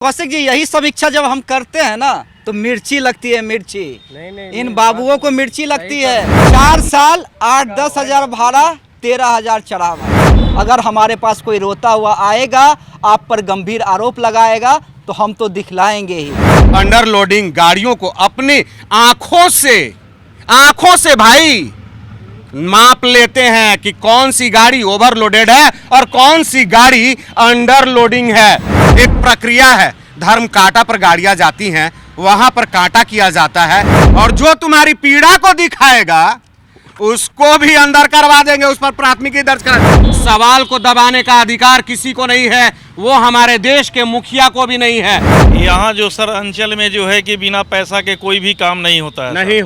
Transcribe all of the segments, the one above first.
कौशिक जी, यही समीक्षा जब हम करते हैं ना तो मिर्ची लगती है, मिर्ची नहीं, इन बाबुओं को मिर्ची लगती है। 4 साल 8-10 हजार भाड़ा, 13 हजार चढ़ावा। अगर हमारे पास कोई रोता हुआ आएगा, आप पर गंभीर आरोप लगाएगा तो हम तो दिखलाएंगे ही। अंडरलोडिंग गाड़ियों को अपनी आंखों से भाई माप लेते हैं कि कौन सी गाड़ी ओवरलोडेड है और कौन सी गाड़ी अंडरलोडिंग है। एक प्रक्रिया है, धर्म कांटा पर गाड़ियां जाती हैं, वहां पर कांटा किया जाता है और जो तुम्हारी पीड़ा को दिखाएगा उसको भी अंदर करवा देंगे, उस पर प्राथमिकी दर्ज कर। सवाल को दबाने का अधिकार किसी को नहीं है, वो हमारे देश के मुखिया को भी नहीं है। यहाँ जो सर अंचल में जो है कि बिना पैसा के कोई भी काम नहीं होता है। नहीं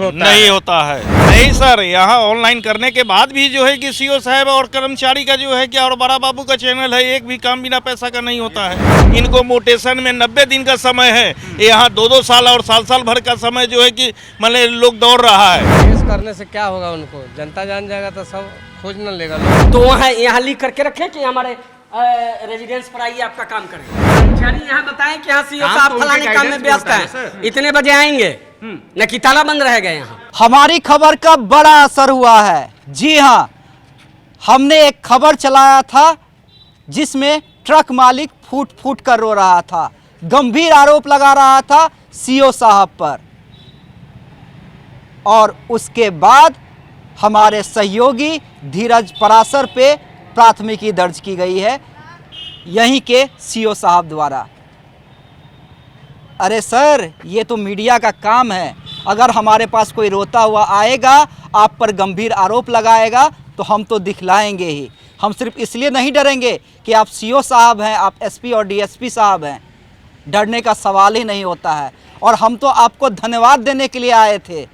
होता है नहीं सर, यहाँ ऑनलाइन करने के बाद भी जो है कि सीओ साहब और कर्मचारी का जो है कि और बड़ा बाबू का चैनल है, एक भी काम बिना पैसा का नहीं होता है। इनको मोटेशन में 90 दिन का समय है, यहाँ 2-2 साल और साल भर का समय जो है कि मतलब लोग दौड़ रहा है। केस करने से क्या होगा, उनको जनता जान जाएगा तो सब खोज न लेगा लोग। तो वहाँ यहाँ लिख करके रखें कि हमारे रेजिडेंस पर आइए, आपका काम करें। कर्मचारी यहाँ बताएं कि यहाँ सीओ साहब फलाने काम में व्यस्त है, इतने बजे आएंगे, न कि ताला बंद रहेगा। यहाँ हमारी खबर का बड़ा असर हुआ है। जी हाँ, हमने एक खबर चलाया था जिसमें ट्रक मालिक फूट फूट कर रो रहा था, गंभीर आरोप लगा रहा था सीओ साहब पर, और उसके बाद हमारे सहयोगी धीरज परासर पे प्राथमिकी दर्ज की गई है यहीं के सीओ साहब द्वारा। अरे सर, ये तो मीडिया का काम है। अगर हमारे पास कोई रोता हुआ आएगा, आप पर गंभीर आरोप लगाएगा तो हम तो दिखलाएंगे ही। हम सिर्फ इसलिए नहीं डरेंगे कि आप सीओ साहब हैं, आप एसपी और डीएसपी साहब हैं, डरने का सवाल ही नहीं होता है। और हम तो आपको धन्यवाद देने के लिए आए थे,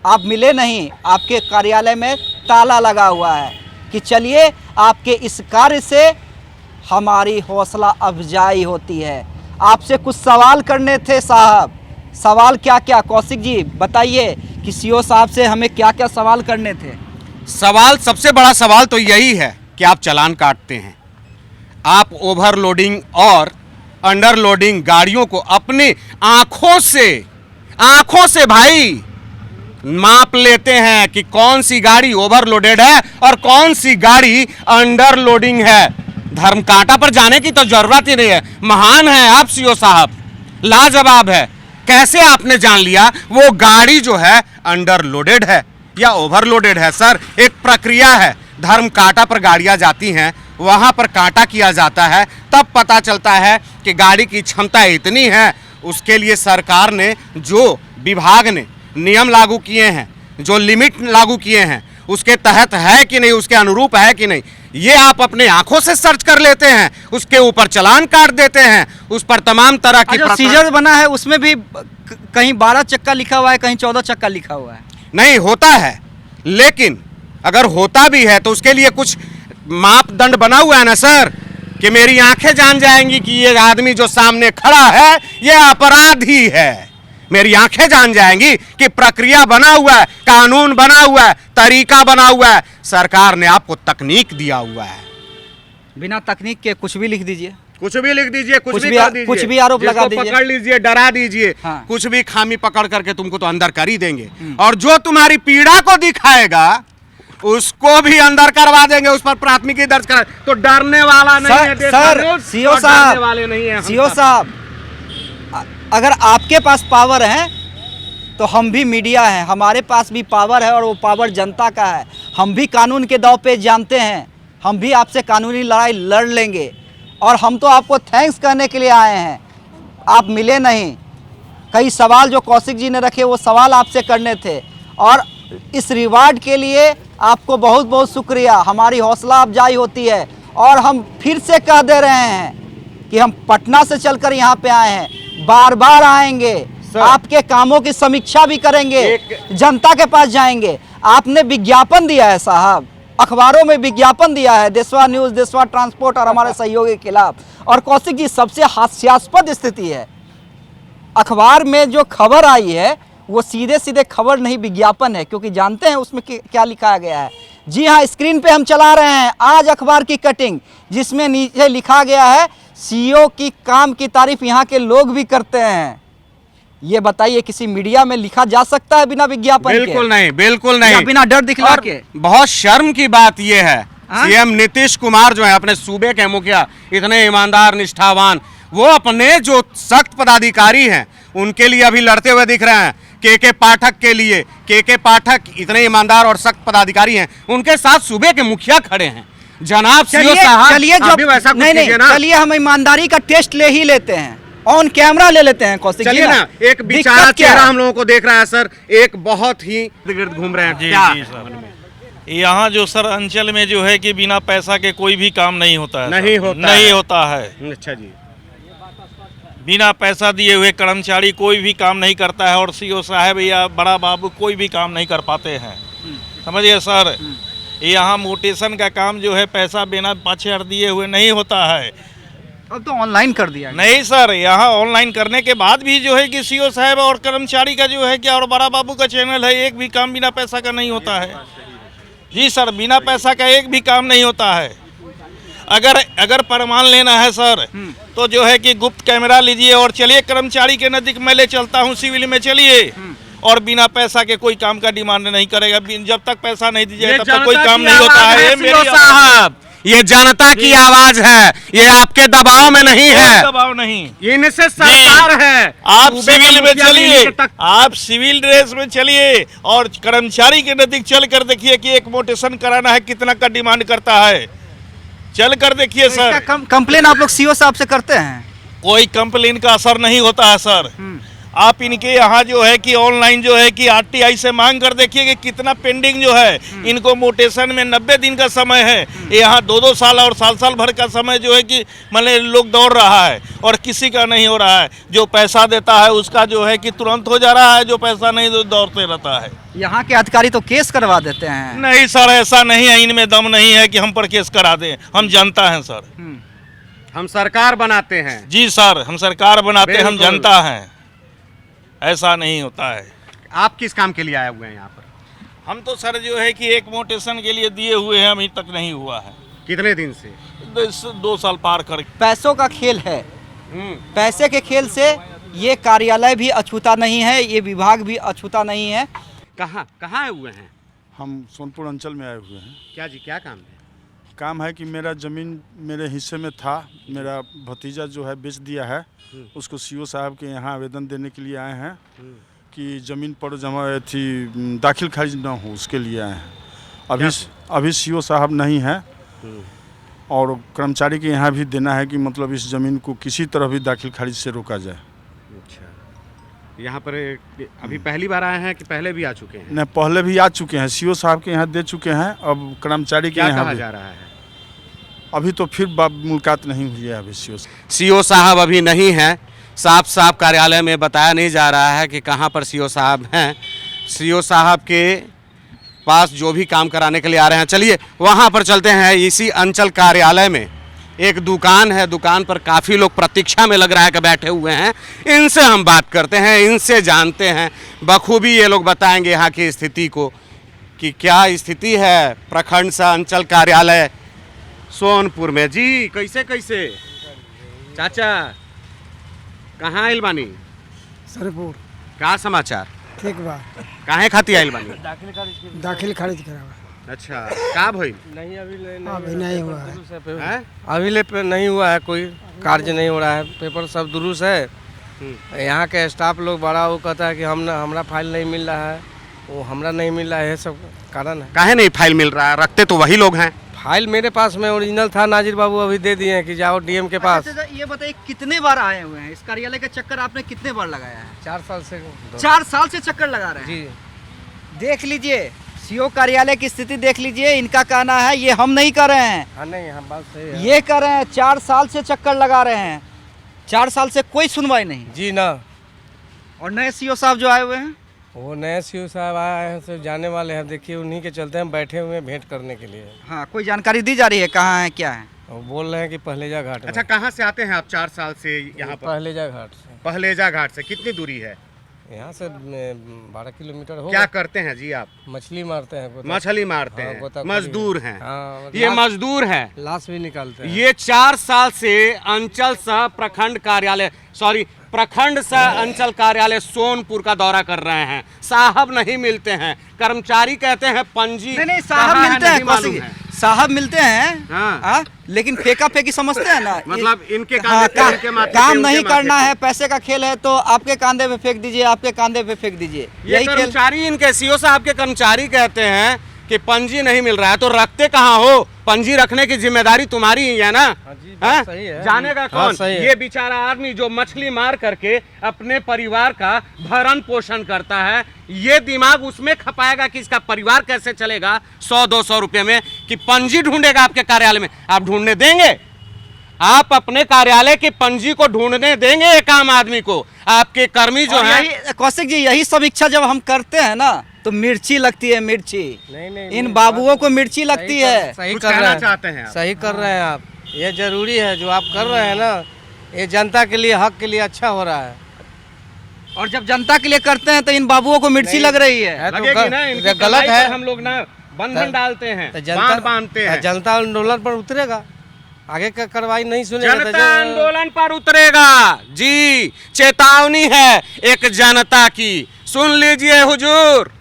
आप मिले नहीं। आपके कार्यालय में ताला लगा हुआ है कि चलिए आपके इस कार्य से हमारी हौसला अफजाई होती है। आपसे कुछ सवाल करने थे साहब। सवाल क्या क्या, कौशिक जी बताइए कि सीओ साहब से हमें क्या क्या सवाल करने थे। सवाल, सबसे बड़ा सवाल तो यही है कि आप चालान काटते हैं, आप ओवरलोडिंग और अंडरलोडिंग गाड़ियों को अपनी आंखों से भाई माप लेते हैं कि कौन सी गाड़ी ओवरलोडेड है और कौन सी गाड़ी अंडरलोडिंग है। धर्म कांटा पर जाने की तो जरूरत ही नहीं है। महान है आप सीओ साहब, लाजवाब है। कैसे आपने जान लिया वो गाड़ी जो है अंडरलोडेड है या ओवरलोडेड है? सर, एक प्रक्रिया है, धर्म कांटा पर गाड़ियां जाती हैं, वहां पर कांटा किया जाता है, तब पता चलता है कि गाड़ी की क्षमता इतनी है। उसके लिए सरकार ने, जो विभाग ने नियम लागू किए हैं, जो लिमिट लागू किए हैं, उसके तहत है कि नहीं, उसके अनुरूप है कि नहीं, ये आप अपने आंखों से सर्च कर लेते हैं, उसके ऊपर चालान काट देते हैं, उस पर तमाम तरह की जो सीजर बना है उसमें भी कहीं 12 चक्का लिखा हुआ है, कहीं 14 चक्का लिखा हुआ है। नहीं होता है, लेकिन अगर होता भी है तो उसके लिए कुछ मापदंड बना हुआ है ना सर, कि मेरी आंखें जान जाएंगी कि ये आदमी जो सामने खड़ा है ये अपराधी है। मेरी आंखें जान जाएंगी कि प्रक्रिया बना हुआ है, कानून बना हुआ है, तरीका बना हुआ है, सरकार ने आपको तकनीक दिया हुआ है। बिना तकनीक के कुछ भी लिख दीजिए, कुछ भी लिख दीजिए, कुछ भी कर कर दीजिए, कुछ भी आरोप लगा दीजिए, पकड़ लीजिए, डरा दीजिए। हाँ। कुछ भी खामी पकड़ करके तुमको तो अंदर कर ही देंगे और जो तुम्हारी पीड़ा को दिखाएगा उसको भी अंदर करवा देंगे, उस पर प्राथमिकी दर्ज कर। तो डरने वाला नहीं है सर, सीओ साहब, वाले नहीं है सीओ साहब, अगर आपके पास पावर है तो हम भी मीडिया हैं, हमारे पास भी पावर है और वो पावर जनता का है। हम भी कानून के दाव पे जानते हैं, हम भी आपसे कानूनी लड़ाई लड़ लेंगे। और हम तो आपको थैंक्स कहने के लिए आए हैं, आप मिले नहीं। कई सवाल जो कौशिक जी ने रखे वो सवाल आपसे करने थे, और इस रिवार्ड के लिए आपको बहुत बहुत शुक्रिया। हमारी हौसला अफजाई होती है और हम फिर से कह दे रहे हैं कि हम पटना से चलकर यहाँ पे आए हैं, बार बार आएंगे, आपके कामों की समीक्षा भी करेंगे, जनता के पास जाएंगे। आपने विज्ञापन दिया है साहब, अखबारों में विज्ञापन दिया है, देशवा न्यूज़, देशवा ट्रांसपोर्ट और हमारे सहयोगी के खिलाफ। और कौशिक जी, सबसे हास्यास्पद स्थिति है, अखबार में जो खबर आई है वो सीधे सीधे खबर नहीं, विज्ञापन है, क्योंकि जानते हैं उसमें क्या लिखा गया है। जी हाँ, स्क्रीन पे हम चला रहे हैं आज अखबार की कटिंग, जिसमें नीचे लिखा गया है सीईओ की काम की तारीफ यहाँ के लोग भी करते हैं। ये बताइए किसी मीडिया में लिखा जा सकता है बिना विज्ञापन के? बिल्कुल नहीं, बिल्कुल या नहीं। बिना डर दिखला और के? बहुत शर्म की बात यह है, हाँ? सीएम सीएम नीतीश कुमार जो है अपने सूबे के मुखिया, इतने ईमानदार निष्ठावान, वो अपने जो सख्त पदाधिकारी हैं उनके लिए अभी लड़ते हुए दिख रहे हैं। के पाठक के लिए, के पाठक इतने ईमानदार और सख्त पदाधिकारी हैं, उनके साथ सूबे के मुखिया खड़े हैं। जनाब सीओ साहब, चलिए आप भी वैसा कुछ नहीं कीजिए ना। चलिए हम ईमानदारी का टेस्ट ले ही लेते हैं, ऑन कैमरा ले लेते हैं कौशिक जी चलिए ना, एक बेचारा दिक्कत क्या चेहरा है? हम लोगों को देख रहा है सर, एक बहुत ही गिर्द घूम रहे हैं। जी क्या जी है? सर, यहाँ जो सर अंचल में जो है कि बिना पैसा के कोई भी काम नहीं होता है। नहीं सर। होता नहीं है। होता है। अच्छा जी। बिना पैसा दिए हुए कर्मचारी कोई भी काम नहीं करता है, और सीओ साहब या बड़ा बाबू कोई भी काम नहीं कर पाते हैं। समझिए सर, यहाँ मोटेशन का काम जो है पैसा बिना पाछे दिए हुए नहीं होता है। अब तो ऑनलाइन कर दिया गया। नहीं सर, यहाँ ऑनलाइन करने के बाद भी जो है कि सीओ साहब और कर्मचारी का जो है कि और बड़ा बाबू का चैनल है, एक भी काम बिना पैसा का नहीं होता है। जी सर, बिना पैसा का एक भी काम नहीं होता है। अगर प्रमाण लेना है सर, तो जो है कि गुप्त कैमरा लीजिए और चलिए कर्मचारी के नजदीक मैं ले चलता हूँ सिविल में, चलिए। और बिना पैसा के कोई काम का डिमांड नहीं करेगा। जब तक पैसा नहीं दीजिए तब तक कोई काम नहीं होता है। ये मेरी साहब, ये जनता की आवाज है, ये आपके दबाव में नहीं है, दबाव नहीं, इनसे सरकार है। आप सूबे सिविल के में मुखिया चलिए, लीडर तक- आप सिविल ड्रेस में चलिए और कर्मचारी के नजदीक चल कर देखिए कि एक मोटेशन कराना है कितना का डिमांड करता है। चल कर देखिए सर। कंप्लेन आप लोग सीईओ साहब से करते हैं? कोई कंप्लेन का असर नहीं होता है सर। आप इनके यहाँ जो है कि ऑनलाइन जो है कि आरटीआई से मांग कर देखिए कि कितना पेंडिंग जो है। इनको मोटेशन में 90 दिन का समय है, यहाँ 2-2 साल और साल भर का समय जो है कि मतलब लोग दौड़ रहा है और किसी का नहीं हो रहा है। जो पैसा देता है उसका जो है कि तुरंत हो जा रहा है, जो पैसा नहीं दौड़ते रहता है। यहाँ के अधिकारी तो केस करवा देते हैं। नहीं सर, ऐसा नहीं है, इनमें दम नहीं है कि हम पर केस करा दें। हम जनता हैं सर। हम सरकार बनाते हैं। जी सर, हम सरकार बनाते हैं, हम बिल्कुल। जनता हैं। ऐसा नहीं होता है। आप किस काम के लिए आए हुए हैं यहाँ पर? हम तो सर जो है कि एक मोटेशन के लिए दिए हुए हैं, अभी तक नहीं हुआ है। कितने दिन से? 2 साल पार कर। पैसों का खेल है, पैसे के खेल से ये कार्यालय भी अछूता नहीं है, ये विभाग भी अछूता नहीं है। कहाँ कहाँ आए हुए हैं? हम सोनपुर अंचल में आए हुए हैं। क्या जी, क्या काम है? काम है कि मेरा ज़मीन मेरे हिस्से में था, मेरा भतीजा जो है बेच दिया है, उसको सीओ साहब के यहाँ आवेदन देने के लिए आए हैं कि ज़मीन पर जमा थी दाखिल खारिज ना हो, उसके लिए आए हैं। अभी सीओ साहब नहीं है और कर्मचारी के यहाँ भी देना है कि मतलब इस ज़मीन को किसी तरह भी दाखिल खारिज से रोका जाए। अच्छा, यहाँ पर अभी पहली बार आए हैं कि पहले भी आ चुके हैं? नहीं, पहले भी आ चुके हैं, सीओ साहब के यहाँ दे चुके हैं, अब कर्मचारी के क्या यहाँ कहा भी। जा रहा है? अभी तो फिर मुलाकात नहीं हुई है अभी सीओ। सीओ साहब अभी नहीं हैं, साफ कार्यालय में बताया नहीं जा रहा है कि कहाँ पर सीओ साहब हैं। सीओ साहब के पास जो भी काम कराने के लिए आ रहे हैं, चलिए वहाँ पर चलते हैं। इसी अंचल कार्यालय में एक दुकान है, दुकान पर काफ़ी लोग प्रतीक्षा में लग रहा है कि बैठे हुए हैं। इनसे हम बात करते हैं, इनसे जानते हैं, बखूबी ये लोग बताएंगे यहाँ की स्थिति को कि क्या स्थिति है प्रखंड सा अंचल कार्यालय सोनपुर में। जी कैसे कैसे चाचा कहाँ आइल बानी? सरपुर का समाचार? ठीक बा। काहे खाती आइल बानी? दाखिल खारिज करावा। अच्छा, का भइल? नहीं अभी अभी नहीं हुआ है। हैं? अभी ले पे नहीं हुआ है, कोई कार्य नहीं हो रहा है, पेपर सब दुरुस्त है। यहाँ के स्टाफ लोग बड़ा वो कहता है कि हमरा फाइल नहीं मिल रहा है, वो हमरा नहीं मिल रहा है, ये सब कारण है। काहे नहीं फाइल मिल रहा है? रखते तो वही लोग हैं। फाइल मेरे पास में ओरिजिनल था, नाजिर बाबू अभी दे दिए हैं कि जाओ डीएम के पास। अच्छा, ये बताइए कितने बार आए हुए हैं इस कार्यालय का चक्कर आपने कितने बार लगाया है? 4 साल से 4 साल से चक्कर लगा रहे हैं। जी देख लीजिए सीओ कार्यालय की स्थिति देख लीजिए। इनका कहना है ये हम नहीं कर रहे हैं, हाँ नहीं हम बात सही है। ये कर रहे हैं। 4 साल से चक्कर लगा रहे हैं, 4 साल से कोई सुनवाई नहीं। जी ना, और नए सीओ साहब जो आए हुए हैं, वो नए सीओ साहब आए हैं, सब जाने वाले हैं। देखिए उन्हीं के चलते हम बैठे हुए हैं भेंट करने के लिए। हाँ कोई जानकारी दी जा रही है कहाँ है क्या है? वो बोल रहे हैं कि पहलेजा घाट में। अच्छा, कहाँ से आते हैं आप 4 साल से यहाँ पर? पहलेजा घाट से। पहलेजा घाट से कितनी दूरी है? यहाँ से 12 किलोमीटर हो। क्या करते हैं जी आप? मछली मारते हैं, मछली मारते हाँ, हैं, गोताखोरी मजदूर है। हैं। हाँ, ये मजदूर हैं। लाश भी निकालते हैं। ये 4 साल से अंचल सह प्रखंड कार्यालय प्रखंड सह अंचल कार्यालय सोनपुर का दौरा कर रहे हैं। साहब नहीं मिलते हैं, कर्मचारी कहते हैं पंजी नहीं साहब कहाँ है मिलते हैं, नहीं मालूम कौशिक है। जी, साहब मिलते हैं हाँ। हाँ, लेकिन फेंका फेंकी समझते हैं ना। मतलब इनके हाँ, कांधे पे, इनके माथे पे, काम उनके नहीं माथे करना पे। है, पैसे का खेल है तो आपके कांधे पे फेंक दीजिए, आपके कांधे पे फेंक दीजिए, ये यही खेल। कर्मचारी इनके सीओ साहब के कर्मचारी कहते हैं कि पंजी नहीं मिल रहा है, तो रखते कहाँ हो? पंजी रखने की जिम्मेदारी तुम्हारी ही है ना। हाँ जी, बात हाँ? सही है। जानेगा हाँ, कौन? सही है। ये बेचारा आदमी जो मछली मार करके अपने परिवार का भरण पोषण करता है, ये दिमाग उसमें खपाएगा कि इसका परिवार कैसे चलेगा 100-200 रुपए में, कि पंजी ढूंढेगा आपके कार्यालय में। आप ढूंढने देंगे? आप अपने कार्यालय के पंजी को ढूंढने देंगे एक आम आदमी को? आपके कर्मी जो और है, यही कौशिक जी, यही समीक्षा जब हम करते हैं ना तो मिर्ची लगती है, मिर्ची। नहीं, इन बाबुओं को मिर्ची लगती है। सही कुछ कर रहे कहना हैं, चाहते हैं आप? सही कर रहे हैं आप। ये जरूरी है जो आप कर रहे हैं ना, ये जनता के लिए, हक के लिए अच्छा हो रहा है। और जब जनता के लिए करते हैं तो इन बाबुओं को मिर्ची लग रही है। तो लगेगी ना, इनकी गलत कलाई है। पर हम लोग ना बंधन डालते हैं, तो बांध बांधते हैं। जनता आंदोलन पर उतरेगा, आगे का कार्रवाई नहीं सुनेगा तो जनता आंदोलन पर उतरेगा जी। चेतावनी है एक जनता की, सुन लीजिए हुजूर।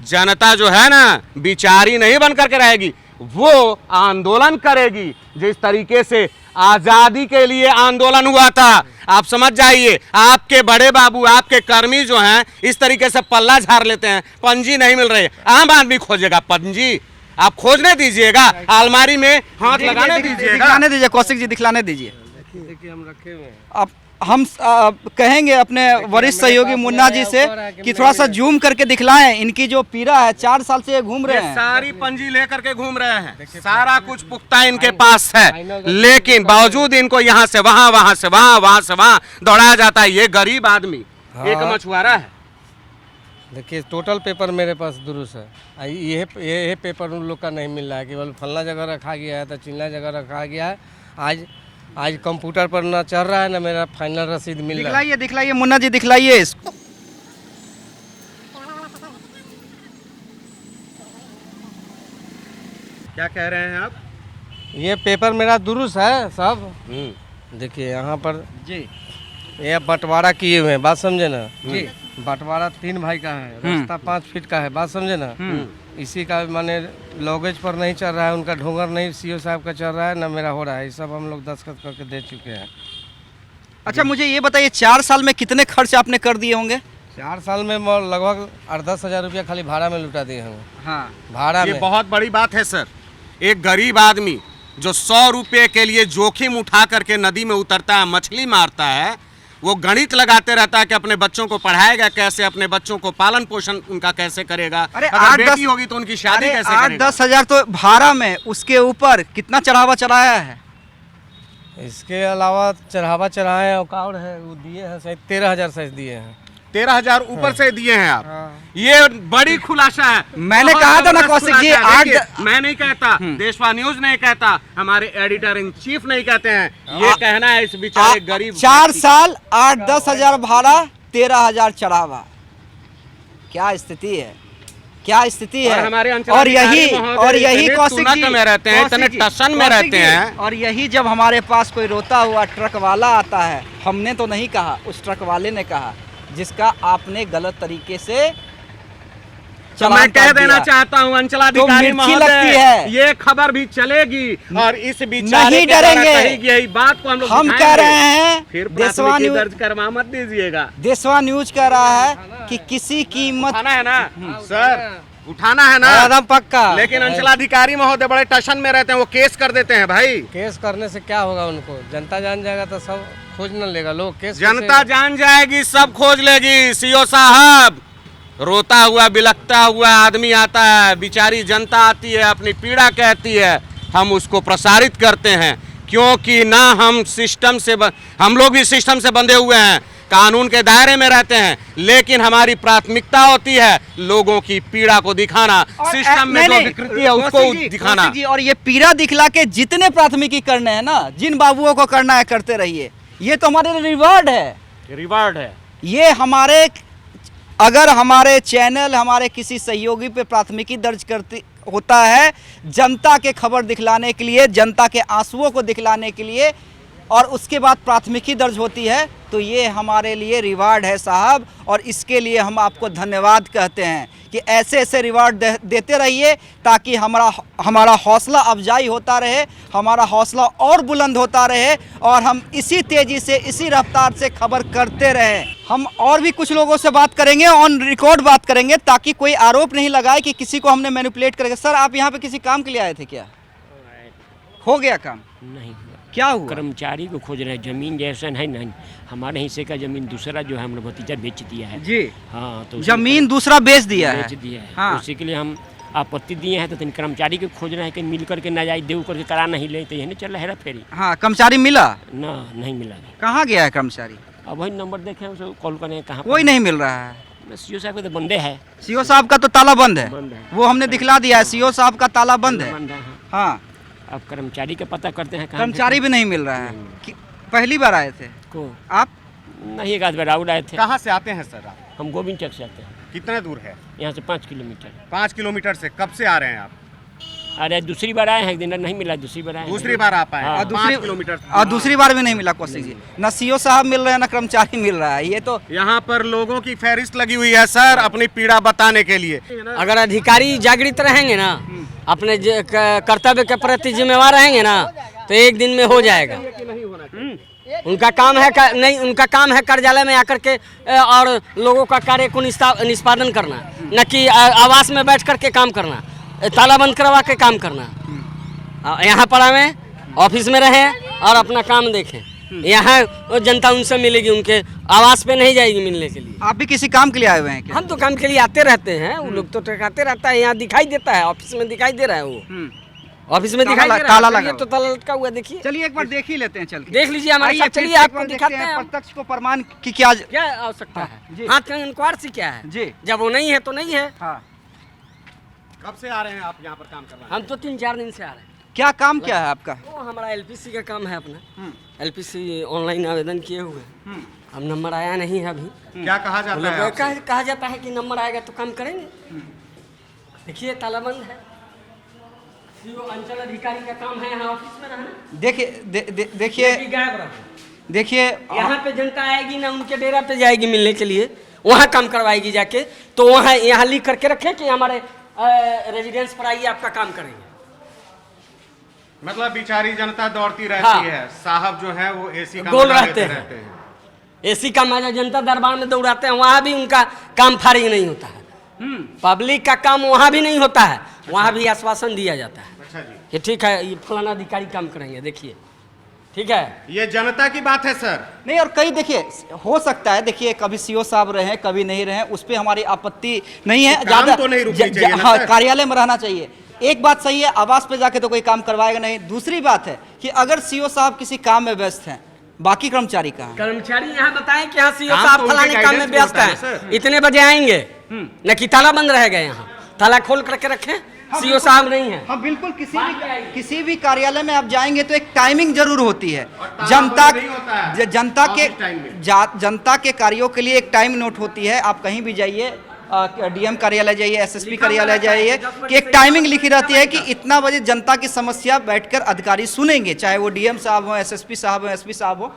जनता जो है ना, बिचारी नहीं बन करके रहेगी, वो आंदोलन करेगी। जिस तरीके से आजादी के लिए आंदोलन हुआ था, आप समझ जाइए। आपके बड़े बाबू, आपके कर्मी जो हैं, इस तरीके से पल्ला झाड़ लेते हैं, पंजी नहीं मिल रही। आम आदमी खोजेगा पंजी, आप खोजने दीजिएगा, अलमारी में हाथ लगाने दीजिएगा। दिखलाने दीजिए कौशिक जी, दिखलाने दीजिए। देखिए हम रखे हुए हैं। अब हम कहेंगे अपने वरिष्ठ सहयोगी मुन्ना जी से कि थोड़ा सा जूम करके दिखलाएं इनकी जो पीड़ा है। 4 साल से ये घूम रहे ये हैं। सारी पंजी लेकर के घूम रहे हैं, सारा कुछ पुख्ता इनके पास है, लेकिन बावजूद इनको यहाँ से वहाँ, वहाँ से वहाँ, वहाँ से वहाँ दौड़ाया जाता है। ये गरीब आदमी एक मछुआरा है। देखिए टोटल पेपर मेरे पास दुरुस्त है। ये पेपर उन लोग का नहीं मिल रहा है, केवल फलना जगह रखा गया है, तो चिल्ला जगह रखा गया है। आज कंप्यूटर पर ना चल रहा है ना मेरा फाइनल रसीद मिल रहा है। दिखलाइए, दिखलाइए मुन्ना जी, दिखलाइए इसको। क्या कह रहे हैं आप? ये पेपर मेरा दुरुस्त है सब। देखिए यहाँ पर जी ये बंटवारा किए हुए हैं, बात समझे ना जी। बंटवारा 3 भाई का है, रास्ता 5 फीट का है, बात समझे ना। इसी का माने लॉगेज पर नहीं चल रहा है, उनका ढोंगर नहीं सीओ साहब का चल रहा है, ना मेरा हो रहा है। ये सब हम लोग दस्तखत करके दे चुके हैं। अच्छा मुझे ये बताइए, 4 साल में कितने खर्च आपने कर दिए होंगे? 4 साल में लगभग 8-10 हज़ार रुपया खाली भाड़ा में लुटा दिए हैं। हाँ, भाड़ा ये में बहुत बड़ी बात है सर। एक गरीब आदमी जो 100 रुपये के लिए जोखिम उठा करके नदी में उतरता है, मछली मारता है, वो गणित लगाते रहता है कि अपने बच्चों को पढ़ाएगा कैसे, अपने बच्चों को पालन पोषण उनका कैसे करेगा। अरे अगर 8-10 बेटी होगी तो उनकी शादी कैसे करेगा। 8-10 हज़ार तो भाड़ा में, उसके ऊपर कितना चढ़ावा चढ़ाया है? इसके अलावा चढ़ावा चढ़ाए और है वो दिए हैं, शायद 13,000 शायद दिए हैं। 13,000 ऊपर से दिए हैं आप। ये बड़ी खुलासा है। मैंने बहुत कहा था ना जबरदस्त कौशिक जी, खुलासा है। देखिए, 8 मैं नहीं कहता, देशवा न्यूज नहीं कहता, हमारे एडिटर इन चीफ नहीं कहते हैं। ये कहना है इस बेचारे गरीब 4 साल 8-10 हज़ार भाड़ा, 13,000 चढ़ावा। क्या स्थिति है, क्या स्थिति और है। हमारे और अंचलाधिकारी यही महोदय कौशिक इतने जी तुनक में रहते हैं, इतने कौशिक जी, टसन में कौशिक रहते जी, हैं। और यही जब हमारे पास कोई रोता हुआ ट्रक वाला आता है, हमने तो नहीं कहा, उस ट्रक वाले ने कहा, जिसका आपने गलत तरीके से तो मैं कह देना चाहता हूं अंचलाधिकारी तो मिर्ची लगती महोदय, है। ये खबर भी चलेगी और इस बेचारे नहीं के द्वारा डरेंगे। कही गई बात को हम लोग हम कह दिखाएंगे। रहे हैं, फिर देशवा प्राथमिकी न्यूज दर्ज करवा मत दीजिएगा। देशवा न्यूज कह रहा है कि किसी कीमत उठाना है ना सर, उठाना है ना, एकदम पक्का। लेकिन अंचलाधिकारी महोदय बड़े टशन में रहते हैं, वो केस कर देते हैं भाई। केस करने से क्या होगा उनको, जनता जान जाएगा तो सब खोज न लेगा लोग। केस जनता जान जाएगी, सब खोज लेगी। सीओ साहब, रोता हुआ बिलखता हुआ आदमी आता है, बेचारी जनता आती है, अपनी पीड़ा कहती है, हम उसको प्रसारित करते हैं, क्योंकि ना हम सिस्टम से हम लोग भी सिस्टम से बंधे हुए हैं, कानून के दायरे में रहते हैं, लेकिन हमारी प्राथमिकता होती है लोगों की पीड़ा को दिखाना, सिस्टम में जो विकृति है उसको दिखाना। जी, और ये पीड़ा दिखला के जितने प्राथमिकी करने हैं ना, जिन बाबुओं को करना है करते रहिए, ये तो हमारे लिए रिवार्ड है। रिवार्ड है। ये हमारे अगर हमारे चैनल हमारे किसी सहयोगी पे प्राथमिकी दर्ज करती होता है जनता के खबर दिखलाने के लिए, जनता के आंसुओं को दिखलाने के लिए, और उसके बाद प्राथमिकी दर्ज होती है, तो ये हमारे लिए रिवार्ड है साहब। और इसके लिए हम आपको धन्यवाद कहते हैं कि ऐसे ऐसे रिवार्ड देते रहिए ताकि हमारा हौसला अफजाई होता रहे, हमारा हौसला और बुलंद होता रहे, और हम इसी तेज़ी से, इसी रफ्तार से खबर करते रहें। हम और भी कुछ लोगों से बात करेंगे, ऑन रिकॉर्ड बात करेंगे, ताकि कोई आरोप नहीं लगाए कि किसी को हमने मैनिपुलेट करके। सर, आप यहाँ पे किसी काम के लिए आए थे क्या? हो गया काम? नहीं हुआ। क्या हुआ? कर्मचारी को खोज रहे हैं, जमीन जैसा है नहीं, हमारे हिस्से का जमीन दूसरा जो है हमारा भतीजा बेच दिया है जी। हाँ, तो जमीन दूसरा बेच दिया है। हाँ। उसी के लिए हम आपत्ति दिए हैं, तो कर्मचारी को खोज रहे हैं कि मिल करके नाजायज देव करके करा नहीं ले, तो यही चल रहा है फेरी। हाँ, कर्मचारी मिला? ना, नहीं मिला। कहाँ गया है कर्मचारी? अब वही नंबर देखे उसको कॉल करें, कहाँ कोई नहीं मिल रहा है। सीओ साहब के तो बंदे है। सीओ साहब का तो ताला बंद है, बंद है। वो हमने दिखला दिया है, सीओ साहब का ताला बंद है। बंद है, हाँ, अब कर्मचारी का पता करते हैं, कर्मचारी भी नहीं मिल रहा है। पहली बार आए थे को आप? नहीं, एक आध बार आउट आए थे। कहाँ से आते हैं सर आप? हम गोविंद चक से आते हैं, कितना दूर है? यहाँ से 5 किलोमीटर। 5 किलोमीटर से कब से आ रहे हैं आप? अरे दूसरी बार आए हैं, एक दिन नहीं मिला, दूसरी बार आए हैं। दूसरी बार आप आए? हाँ। और 5 किलोमीटर। दूसरी बार भी नहीं मिला कौशिक जी। न सीओ साहब मिल रहे हैं, न कर्मचारी मिल रहा है। ये तो यहाँ पर लोगों की फहरिस्त लगी हुई है सर, अपनी पीड़ा बताने के लिए। अगर अधिकारी जागृत रहेंगे ना, अपने कर्तव्य के प्रति जिम्मेवार रहेंगे ना, तो एक दिन में हो जाएगा। उनका काम है नहीं, उनका काम है कार्यालय में आकर के और लोगों का कार्य को निष्पादन करना, न कि आवास में बैठ करके काम करना, ताला बंद करवा के काम करना। यहाँ पर हमें ऑफिस में रहें और अपना काम देखें। यहाँ जनता उनसे मिलेगी, उनके आवास पे नहीं जाएगी मिलने के लिए। आप भी किसी काम के लिए आए हुए हैं क्या? हम तो काम के लिए आते रहते हैं, वो लोग तो टकाते रहता है, यहाँ दिखाई देता है, ऑफिस में दिखाई दे रहा है, वो ऑफिस में दिखाई दे रहा है। ताला लगा, ये तो ताला लटका हुआ, देखिए। चलिए एक बार देख ही लेते हैं, चल के देख लीजिए हमारे साथ, चलिए आपको दिखाते हैं। प्रत्यक्ष को प्रमाण की क्या आवश्यकता है? जी। हाथ का इंक्वायर से क्या है जी। जब वो नहीं है तो नहीं है। हाँ, कब से आ रहे हैं आप यहाँ पर काम कर रहे हैं? हम तो 3-4 दिन से आ रहे हैं। क्या काम क्या है आपका? वो हमारा एलपीसी का काम है अपना। एलपीसी ऑनलाइन आवेदन किए हुए हैं। अब नंबर आया नहीं है अभी। क्या कहा जाता है आपसे? कहा जाता है कि नंबर आएगा तो काम करेंगे। देखिए ताला बंद है। सीओ अंचल अधिकारी का काम है यहाँ ऑफिस में रहना। देखिए गायब रहो। देखिए, यहाँ पे जनता आएगी ना, उनके डेरा पे जाएगी मिलने के लिए, वहाँ काम करवाएगी जाके, तो वहाँ यहाँ लिख करके रखे कि हमारे रेजिडेंस पर आइए, आपका काम करेंगे। मतलब बेचारी जनता दौड़ती रहती हाँ। है, साहब जो है वो एसी का गोल मजा रहते लेते हैं। एसी का मजा जनता दरबार में दौड़ाते हैं, वहाँ भी उनका काम फारिग नहीं होता है। पब्लिक का काम वहाँ भी नहीं होता है, वहाँ भी आश्वासन दिया जाता है। अच्छा जी, कि ठीक है, ये फलाना अधिकारी काम करेंगे, देखिए ठीक है। ये जनता की बात है सर। नहीं, और कई देखिए हो सकता है, देखिए कभी सीओ साहब रहे कभी नहीं रहे, उस पर हमारी आपत्ति नहीं है। काम तो नहीं रुकनी चाहिए ना हाँ, सर। कार्यालय में रहना चाहिए। एक बात सही है, आवास पे जाके तो कोई काम करवाएगा नहीं। दूसरी बात है कि अगर सीओ साहब किसी काम में व्यस्त हैं, बाकी कर्मचारी कहाँ हैं? कर्मचारी यहाँ बताएं कि हाँ सीओ काम साहब तो उनके फलाने काम में guidance व्यस्त में होता है, है, सर। इतने बजे आएंगे, न कि ताला बंद रहेगा। यहाँ ताला खोल करके रखें, सीओ साहब नहीं है। हाँ बिल्कुल, किसी भी कार्यालय में आप जाएंगे तो एक टाइमिंग जरूर होती है। जनता नहीं होता है जनता के ऑफिस टाइम में। जनता के कार्यों के लिए एक टाइम नोट होती है। आप कहीं भी जाइए, डीएम कार्यालय जाइए, एसएसपी कार्यालय जाइए, कि एक टाइमिंग लिखी रहती है कि इतना बजे जनता की समस्या बैठकर अधिकारी सुनेंगे, चाहे वो डीएम साहब हो, एसएसपी साहब हो, एसपी साहब हो।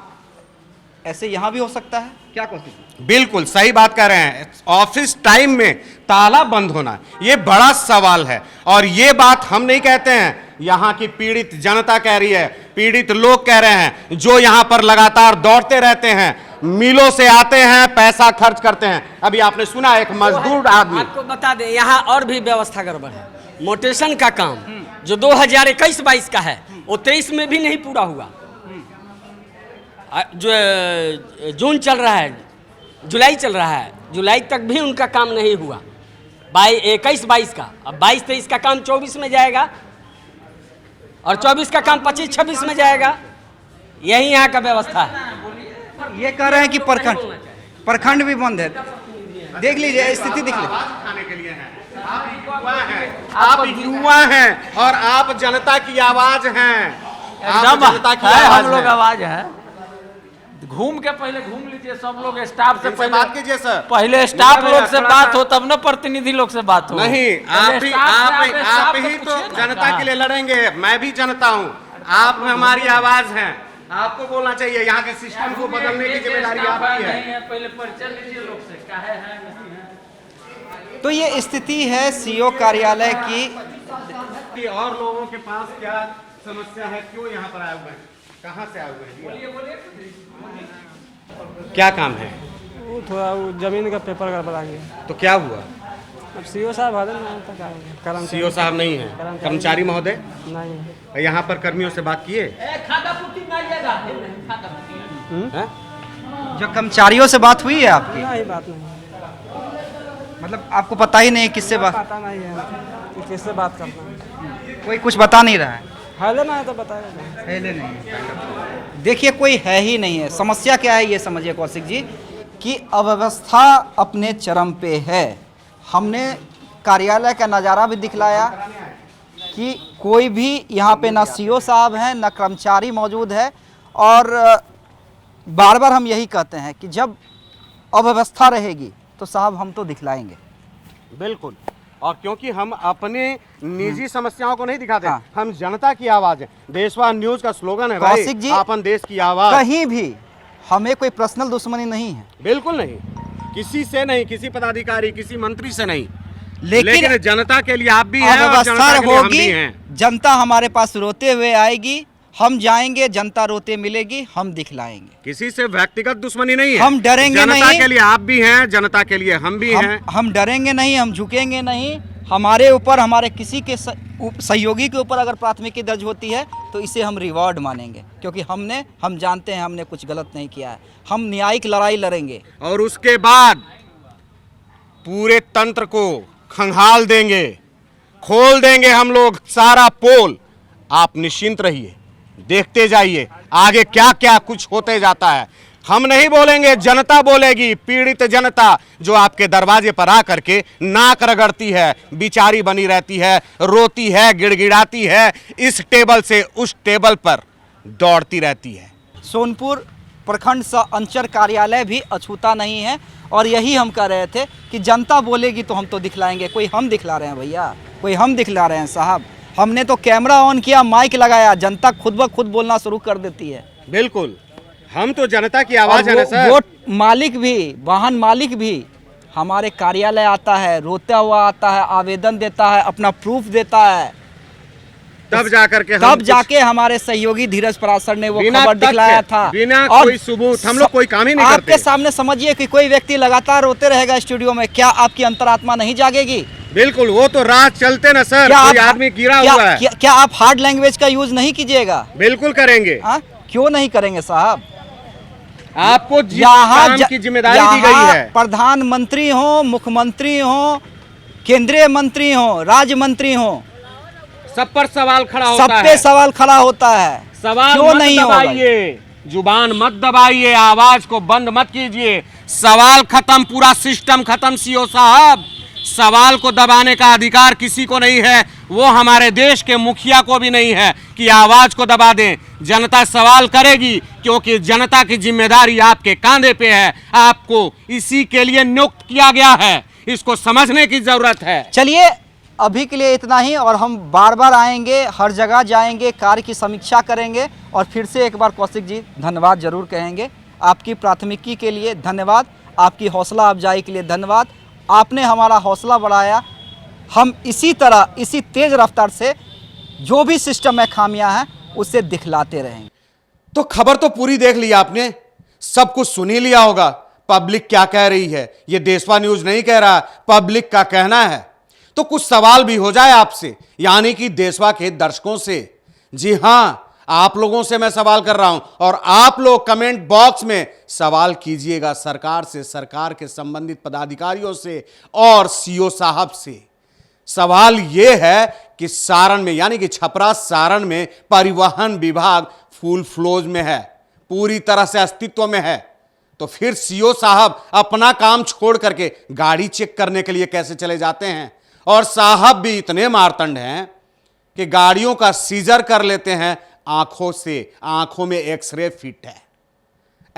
ऐसे यहाँ भी हो सकता है क्या? कोशिश बिल्कुल सही बात कर रहे हैं। ऑफिस टाइम में ताला बंद होना ये बड़ा सवाल है, और ये बात हम नहीं कहते हैं, यहाँ की पीड़ित जनता कह रही है, पीड़ित लोग कह रहे हैं, जो यहाँ पर लगातार दौड़ते रहते हैं, मिलों से आते हैं, पैसा खर्च करते हैं। अभी आपने सुना एक मजदूर आदमी। आपको बता दें, यहाँ और भी व्यवस्था गड़बड़ है। मोटेशन का काम जो 2021-22 का है, वो 23 में भी नहीं पूरा हुआ। जो जून चल रहा है, जुलाई चल रहा है, जुलाई तक भी उनका काम नहीं हुआ 21-22 का। अब 22-23 का काम 24 में जाएगा, और 24 का काम 25-26 में जाएगा। यही यहाँ का व्यवस्था है। ये कह रहे हैं कि प्रखंड भी बंद है। देख लीजिए स्थिति, देख लीजिए। खाने के लिए हैं। आप युवा हैं और आप जनता की आवाज हैं। आप जनता की आवाज हम लोग हैं। आवाज है। घूम के पहले घूम लीजिए सब लोग, स्टाफ से इनसे पहले बात कीजिए सर। पहले स्टाफ नहीं, लोग से थोड़ा बात सा- हो तब ना प्रतिनिधि लोग से बात हो। नहीं, पहले स्टाफ से आप स्टाफ ही तो पूछिए ना जनता कहाँ। के लिए लड़ेंगे। मैं भी जनता हूँ, आप हमारी आवाज हैं, आपको बोलना चाहिए। यहाँ के सिस्टम को बदलने की जिम्मेदारी आपकी है। नहीं है, पहले परिचय लीजिए लोग से, काहे है नहीं है। तो ये स्थिति है सीओ कार्यालय की। कि और लोगों के पास क्या समस्या है, क्यों यहाँ पर आए हुए हैं, कहाँ से आए हुए हैं, क्या काम है? वो थोड़ा वो जमीन का पेपर गड़बड़ा गया। तो क्या हुआ? अब सीओ साहब आ रहे सीओ साहब नहीं है, कर्मचारी महोदय नहीं। यहाँ पर कर्मियों से बात किए हैं? जो कर्मचारियों से बात हुई है आपकी, नहीं बात नहीं, मतलब आपको पता ही नहीं किससे बात, पता नहीं है कि किससे बात करना है। कोई कुछ बता नहीं रहा है। हाले ना है तो बताएगा। पहले नहीं, देखिए कोई है ही नहीं है। समस्या क्या है ये समझिए कौशिक जी, कि अव्यवस्था अपने चरम पे है। हमने कार्यालय का नज़ारा भी दिखलाया कि कोई भी यहाँ पे ना सीओ साहब हैं ना कर्मचारी मौजूद है, और बार बार हम यही कहते हैं कि जब अव्यवस्था रहेगी तो साहब हम तो दिखलाएंगे। बिल्कुल, और क्योंकि हम अपने निजी समस्याओं को नहीं दिखाते, हाँ। हम जनता की आवाज है। देशवान न्यूज का स्लोगन है भाई, कौशिक जी, अपन देश की आवाज। कहीं भी हमें कोई पर्सनल दुश्मनी नहीं है, बिल्कुल नहीं, किसी से नहीं, किसी पदाधिकारी, किसी मंत्री से नहीं, लेकिन जनता के लिए आप भी हैं और अव्यवस्था जनता के लिए हम भी होगी, हैं। जनता हमारे पास रोते हुए आएगी, हम जाएंगे, जनता रोते मिलेगी, हम दिखलाएंगे। किसी से व्यक्तिगत दुश्मनी नहीं है, हम डरेंगे जनता नहीं। के लिए आप भी हैं, जनता के लिए हम भी हैं। हम डरेंगे नहीं, हम झुकेंगे नहीं। हमारे ऊपर, हमारे किसी के सहयोगी के ऊपर अगर प्राथमिकी दर्ज होती है तो इसे हम रिवॉर्ड मानेंगे, क्योंकि हम जानते हैं हमने कुछ गलत नहीं किया है। हम न्यायिक लड़ाई लड़ेंगे और उसके बाद पूरे तंत्र को खंगाल देंगे, खोल देंगे हम लोग सारा पोल। आप निश्चिंत रहिए, देखते जाइए आगे क्या क्या कुछ होते जाता है। हम नहीं बोलेंगे, जनता बोलेगी, पीड़ित जनता जो आपके दरवाजे पर आकर के नाक रगड़ती है, बिचारी बनी रहती है, रोती है, गिड़गिड़ाती है, इस टेबल से उस टेबल पर दौड़ती रहती है। सोनपुर प्रखंड अंचल कार्यालय भी अछूता नहीं है, और यही हम कह रहे थे कि जनता बोलेगी तो हम तो दिखलाएंगे। कोई हम दिखला रहे हैं भैया, कोई हम दिखला रहे हैं साहब? हमने तो कैमरा ऑन किया, माइक लगाया, जनता खुद ब खुद बोलना शुरू कर देती है। बिल्कुल, हम तो जनता की आवाज है ना सर। वो मालिक भी, वाहन मालिक भी हमारे कार्यालय आता है, रोता हुआ आता है, आवेदन देता है, अपना प्रूफ देता है, तब जाकर के तब जाके हमारे सहयोगी धीरज पराशर ने वो बिना खबर तथ्य, दिखलाया था। बिना और कोई सबूत हम लोग कोई काम ही नहीं आपके करते। सामने समझिए कि कोई व्यक्ति लगातार रोते रहेगा स्टूडियो में, क्या आपकी अंतरात्मा नहीं जागेगी? बिल्कुल, वो तो रात चलते ना सर, क्या कोई आदमी गिरा क्या, हुआ है। क्या आप हार्ड लैंग्वेज का यूज नहीं कीजिएगा? बिल्कुल करेंगे। क्यों नहीं करेंगे साहब? आपको जिस यहाँ काम की जिम्मेदारी दी गई यहाँ है, प्रधानमंत्री हो, मुख्यमंत्री हो, केंद्रीय मंत्री हो, राज्य मंत्री हो, सब पर सवाल खड़ा होता सब है। पे सवाल खड़ा होता है। सवाल क्यों मत नहीं होगा? दबाइए, जुबान मत दबाइए, आवाज को बंद मत कीजिए। सवाल खत्म, पूरा सिस्टम खत्म। सीओ साहब, सवाल को दबाने का अधिकार किसी को नहीं है, वो हमारे देश के मुखिया को भी नहीं है कि आवाज को दबा दें। जनता सवाल करेगी, क्योंकि जनता की जिम्मेदारी आपके कांधे पे है, आपको इसी के लिए नियुक्त किया गया है, इसको समझने की जरूरत है। चलिए अभी के लिए इतना ही, और हम बार बार आएंगे, हर जगह जाएंगे, कार्य की समीक्षा करेंगे, और फिर से एक बार कौशिक जी धन्यवाद जरूर कहेंगे। आपकी प्राथमिकी के लिए धन्यवाद, आपकी हौसला अफजाई के लिए धन्यवाद। आपने हमारा हौसला बढ़ाया। हम इसी तरह, इसी तेज रफ्तार से जो भी सिस्टम में खामियां हैं उसे दिखलाते रहेंगे। तो खबर तो पूरी देख ली आपने, सब कुछ सुन ही लिया होगा। पब्लिक क्या कह रही है, ये देशवा न्यूज नहीं कह रहा, पब्लिक का कहना है। तो कुछ सवाल भी हो जाए आपसे, यानी कि देशवा के दर्शकों से। जी हां, आप लोगों से मैं सवाल कर रहा हूं, और आप लोग कमेंट बॉक्स में सवाल कीजिएगा सरकार से, सरकार के संबंधित पदाधिकारियों से और सीओ साहब से। सवाल यह है कि सारण में, यानी कि छपरा सारण में परिवहन विभाग फुल फ्लोज में है, पूरी तरह से अस्तित्व में है, तो फिर सीओ साहब अपना काम छोड़ करके गाड़ी चेक करने के लिए कैसे चले जाते हैं? और साहब भी इतने मारतंड हैं कि गाड़ियों का सीजर कर लेते हैं आंखों से, आंखों में एक्सरे फिट है।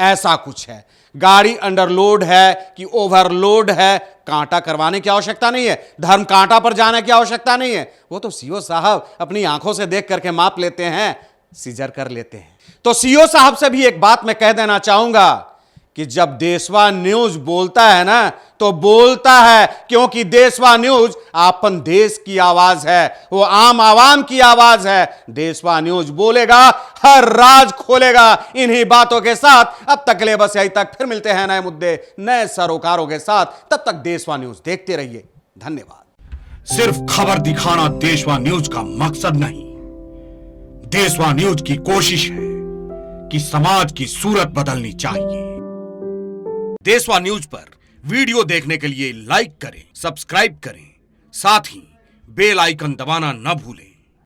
ऐसा कुछ है। गाड़ी अंडरलोड है कि ओवरलोड है, कांटा करवाने की आवश्यकता नहीं है, धर्म कांटा पर जाने की आवश्यकता नहीं है। वो तो सीओ साहब अपनी आंखों से देख करके माप लेते हैं, सीजर कर लेते हैं। तो सीओ साहब से भी एक बात मैं कह देना चाहूंगा कि जब देशवा न्यूज बोलता है ना, तो बोलता है क्योंकि देशवा न्यूज आपन देश की आवाज है, वो आम आवाम की आवाज है। देशवा न्यूज बोलेगा, हर राज खोलेगा। इन्हीं बातों के साथ अब तक के लिए बस यही तक, फिर मिलते हैं नए मुद्दे नए सरोकारों के साथ। तब तक देशवा न्यूज देखते रहिए। धन्यवाद। सिर्फ खबर दिखाना देशवा न्यूज का मकसद नहीं, देशवा न्यूज की कोशिश है कि समाज की सूरत बदलनी चाहिए। देशवा न्यूज पर वीडियो देखने के लिए लाइक करें, सब्सक्राइब करें, साथ ही बेल आइकन दबाना न भूलें।